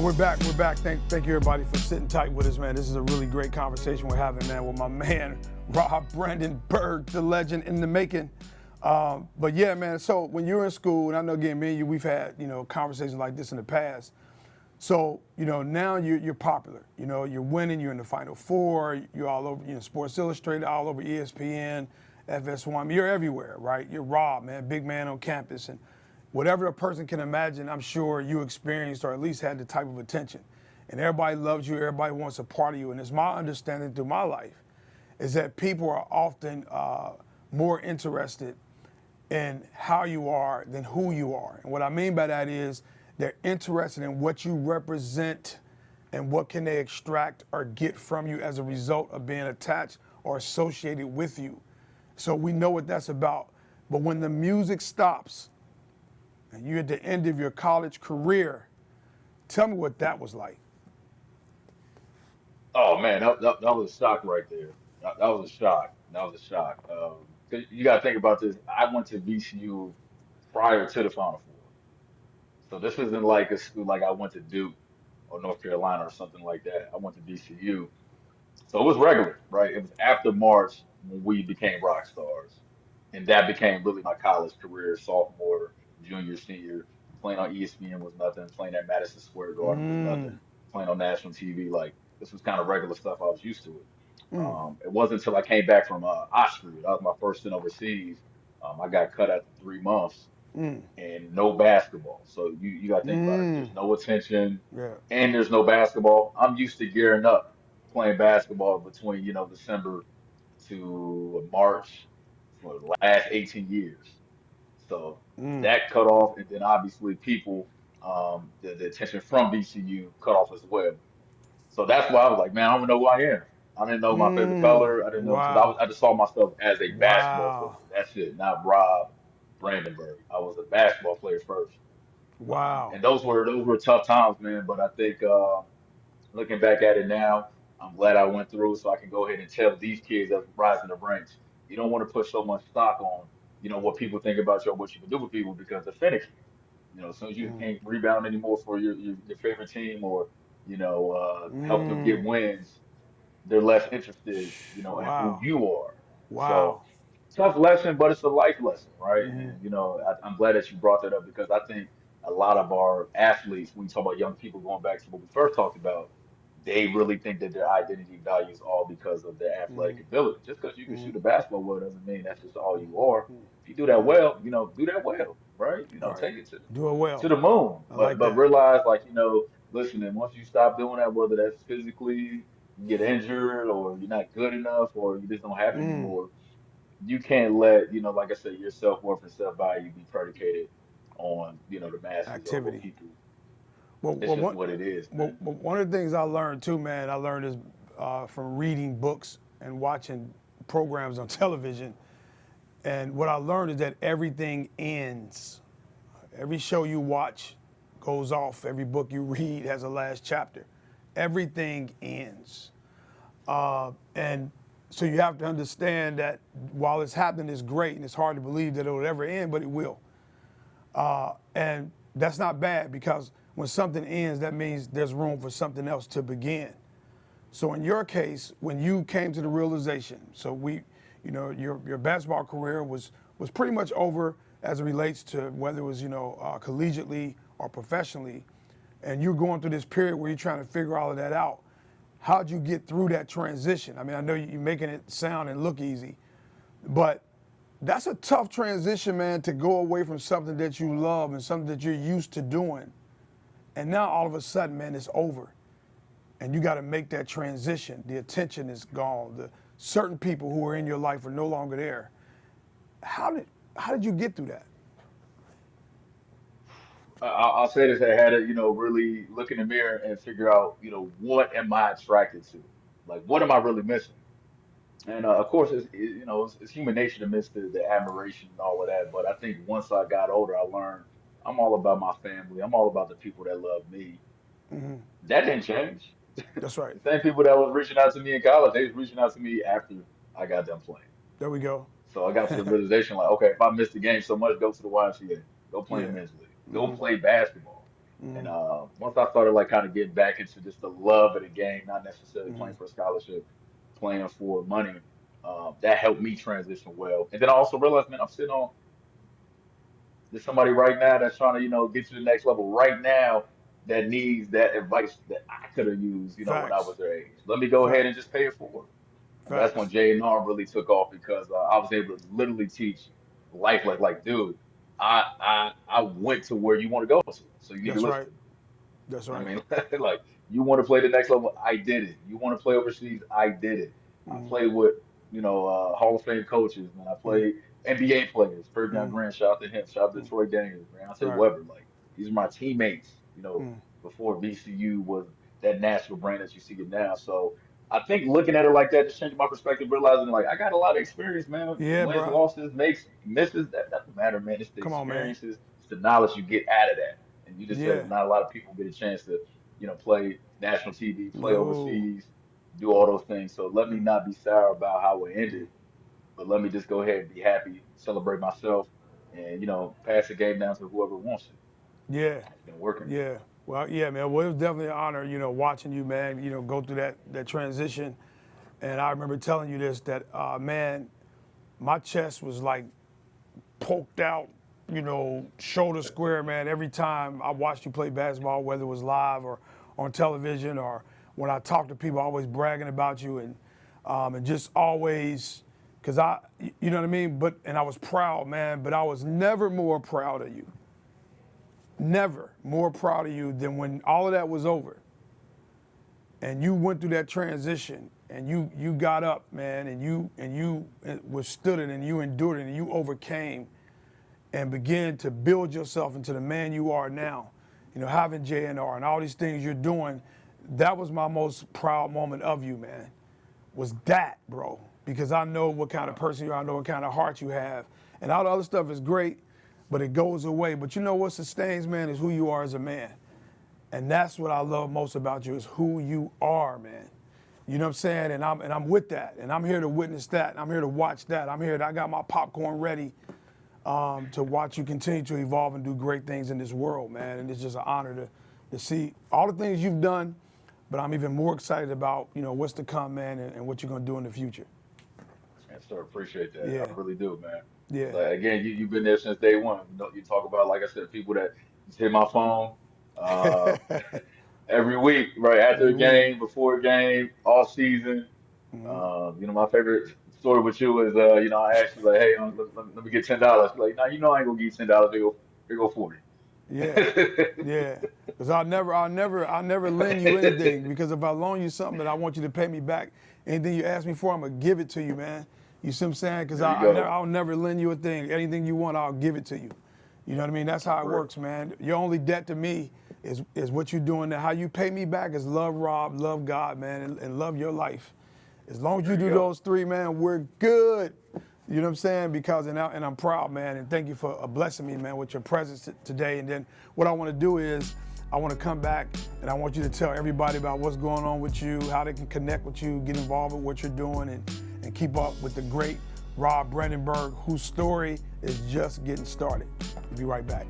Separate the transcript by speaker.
Speaker 1: So we're back. Thank you everybody for sitting tight with us, man. This is a really great conversation we're having, man, with my man, Rob Brandenberg, the legend in the making. But yeah, man, so when you're in school, and I know again, me and you, we've had, conversations like this in the past. So, now you're popular. You're winning, you're in the Final Four, you're all over, Sports Illustrated, all over ESPN, FS1, you're everywhere, right? You're Rob, man, big man on campus. And whatever a person can imagine, I'm sure you experienced or at least had the type of attention. And everybody loves you, everybody wants a part of you. And it's my understanding through my life is that people are often more interested in how you are than who you are. And what I mean by that is they're interested in what you represent and what can they extract or get from you as a result of being attached or associated with you. So we know what that's about. But when the music stops and you're at the end of your college career, tell me what that was like.
Speaker 2: Oh man, that was a shock right there. That was a shock. That was a shock. 'Cause you got to think about this. I went to VCU prior to the Final Four, so this isn't like a school like I went to Duke or North Carolina or something like that. I went to VCU, so it was regular, right? It was after March when we became rock stars, and that became really my college career. Sophomore, junior, senior, playing on ESPN was nothing. Playing at Madison Square Garden was
Speaker 1: Mm,
Speaker 2: nothing. Playing on national TV, like this was kind of regular stuff. I was used to it.
Speaker 1: mm,
Speaker 2: It wasn't until I came back from Austria. That was my first stint overseas. I got cut after 3 months
Speaker 1: mm,
Speaker 2: and no basketball. So you got to think about it.
Speaker 1: mm.
Speaker 2: There's no attention
Speaker 1: Yeah.
Speaker 2: and there's no basketball. I'm used to gearing up playing basketball between, December to March for the last 18 years. So
Speaker 1: Mm.
Speaker 2: that cut off, and then obviously people, the attention from BCU cut off as well. So that's why I was like, man, I don't know who I am. I didn't know my favorite
Speaker 1: Mm.
Speaker 2: color. I didn't know because
Speaker 1: Wow.
Speaker 2: I just saw myself as a basketball player.
Speaker 1: Wow.
Speaker 2: That's it, not Rob Brandenberg. I was a basketball player first.
Speaker 1: Wow.
Speaker 2: And those were tough times, man. But I think looking back at it now, I'm glad I went through so I can go ahead and tell these kids that's rising the ranks. You don't want to put so much stock on, what people think about you or what you can do with people because they're finicky. As soon as you
Speaker 1: Mm.
Speaker 2: can't rebound anymore for your favorite team or, help them get
Speaker 1: Mm.
Speaker 2: wins, they're less interested, in who
Speaker 1: Wow.
Speaker 2: you are. So
Speaker 1: Wow.
Speaker 2: tough lesson, but it's a life lesson, right?
Speaker 1: Mm-hmm.
Speaker 2: And I'm glad that you brought that up because I think a lot of our athletes, when you talk about young people going back to what we first talked about, they really think that their identity value is all because of their
Speaker 1: Mm-hmm.
Speaker 2: athletic ability. Just because you can
Speaker 1: Mm-hmm.
Speaker 2: shoot a basketball well doesn't mean that's just all you are. If you do that
Speaker 1: Mm-hmm.
Speaker 2: well, do that well, right?
Speaker 1: All right.
Speaker 2: Take it
Speaker 1: Do it
Speaker 2: to
Speaker 1: well.
Speaker 2: the moon.
Speaker 1: I
Speaker 2: But
Speaker 1: like
Speaker 2: but
Speaker 1: that.
Speaker 2: realize like, listen, and once you stop doing that, whether that's physically you get injured or you're not good enough or you just don't have it
Speaker 1: Mm.
Speaker 2: anymore, you can't let, like I said, your self-worth and self-value be predicated on, the masses or
Speaker 1: Activity.
Speaker 2: people.
Speaker 1: Well,
Speaker 2: It's
Speaker 1: well,
Speaker 2: just
Speaker 1: one,
Speaker 2: what it is, man.
Speaker 1: one of the things I learned too, man, I learned is from reading books and watching programs on television. And what I learned is that everything ends. Every show you watch goes off. Every book you read has a last chapter. Everything ends. And so you have to understand that while it's happening, it's great, and it's hard to believe that it'll ever end, but it will. And that's not bad because when something ends, that means there's room for something else to begin. So in your case, when you came to the realization, so your basketball career was pretty much over as it relates to whether it was collegiately or professionally, and you're going through this period where you're trying to figure all of that out. How'd you get through that transition? I mean, I know you're making it sound and look easy, but that's a tough transition, man, to go away from something that you love and something that you're used to doing. And now all of a sudden, man, it's over. And you got to make that transition. The attention is gone. The certain people who are in your life are no longer there. How did you get through that?
Speaker 2: I'll say this, I had to, really look in the mirror and figure out, what am I attracted to? Like, what am I really missing? And of course, it's human nature to miss the admiration and all of that. But I think once I got older, I learned I'm all about my family. I'm all about the people that love me. That didn't change.
Speaker 1: That's right.
Speaker 2: The same people that was reaching out to me in college, they was reaching out to me after I got done playing.
Speaker 1: There we go.
Speaker 2: So I got to the realization like, okay, if I missed the game so much, go to the YMCA, go play in
Speaker 1: Yeah.
Speaker 2: men's league, go play basketball. And once I started like kind of getting back into just the love of the game, not necessarily playing for a scholarship, playing for money, that helped me transition well. And then I also realized, man, I'm sitting on there's somebody right now that's trying to, get to the next level right now that needs that advice that I could have used, when I
Speaker 1: Facts.
Speaker 2: was their age. Let me go ahead
Speaker 1: Facts.
Speaker 2: and just pay it forward. And that's when
Speaker 1: Facts.
Speaker 2: J&R really took off because I was able to literally teach life like, dude, I went to where you want to go to, so you need to
Speaker 1: That's
Speaker 2: listen
Speaker 1: right.
Speaker 2: to me.
Speaker 1: That's
Speaker 2: I
Speaker 1: right.
Speaker 2: mean, like you want to play the next level, I did it. You want to play overseas, I did it. I played with, Hall of Fame coaches, man. I played NBA players, Kirk Grant, shout out to him, shout out to Troy Daniels, Deontay
Speaker 1: Right.
Speaker 2: Weber. Like these are my teammates, before VCU was that national brand that you see it now. So I think looking at it like that just changed my perspective, realizing like I got a lot of experience, man.
Speaker 1: Yeah,
Speaker 2: Wins,
Speaker 1: bro.
Speaker 2: losses, makes, misses, that doesn't matter, man. It's the
Speaker 1: Come on, man.
Speaker 2: experiences, it's the knowledge you get out of that. And you just
Speaker 1: Yeah.
Speaker 2: said not a lot of people get a chance to play national TV, play
Speaker 1: No.
Speaker 2: overseas, do all those things. So let me not be sour about how it ended, but let me just go ahead and be happy, celebrate myself, and pass the game down to whoever wants it.
Speaker 1: Yeah.
Speaker 2: It's been working.
Speaker 1: Yeah. Well, yeah, man. Well, it was definitely an honor, watching you, man, go through that transition. And I remember telling you this, that, man, my chest was like poked out, shoulder square, man. Every time I watched you play basketball, whether it was live or on television, or when I talked to people, always bragging about you, and just always, cause you know what I mean. And I was proud, man. But I was never more proud of you. Never more proud of you than when all of that was over, and you went through that transition, and you got up, man, and you withstood it, and you endured it, and you overcame, and begin to build yourself into the man you are now. Having JNR and all these things you're doing, that was my most proud moment of you, man. Was that, bro? Because I know what kind of person you are, I know what kind of heart you have. And all the other stuff is great, but it goes away. But you know what sustains, man, is who you are as a man. And that's what I love most about you, is who you are, man. You know what I'm saying? And I'm with that. And I'm here to witness that. I'm here to watch that. I got my popcorn ready to watch you continue to evolve and do great things in this world, man. And it's just an honor to see all the things you've done, but I'm even more excited about, what's to come, man, and what you're going to do in the future.
Speaker 2: And so appreciate that. I
Speaker 1: Yeah,
Speaker 2: really do, man.
Speaker 1: yeah.
Speaker 2: Like again, you've been there since day one. You talk about, like I said, people that just hit my phone uh every week, right after a
Speaker 1: Every week.
Speaker 2: game, before a game, all season. My favorite story with you is, I asked you like, hey, let me get $10. Like, now I ain't gonna give you $10. Here go 40.
Speaker 1: Yeah, yeah. Because I'll never lend you anything. Because if I loan you something that I want you to pay me back, anything you ask me for, I'm gonna give it to you, man. You see what I'm saying? Because
Speaker 2: There you go.
Speaker 1: I'll never lend you a thing. Anything you want, I'll give it to you. You know what I mean? That's how it
Speaker 2: Correct.
Speaker 1: works, man. Your only debt to me is what you're doing now. How you pay me back is love Rob, love God, man, and love your life. As long as
Speaker 2: There
Speaker 1: you
Speaker 2: you
Speaker 1: do
Speaker 2: go.
Speaker 1: those three, man, we're good. You know what I'm saying? Because and I'm proud, man, and thank you for blessing me, man, with your presence today. And then what I want to do is I want to come back and I want you to tell everybody about what's going on with you, how they can connect with you, get involved with what you're doing, and keep up with the great Rob Brandenberg, whose story is just getting started. We'll be right back.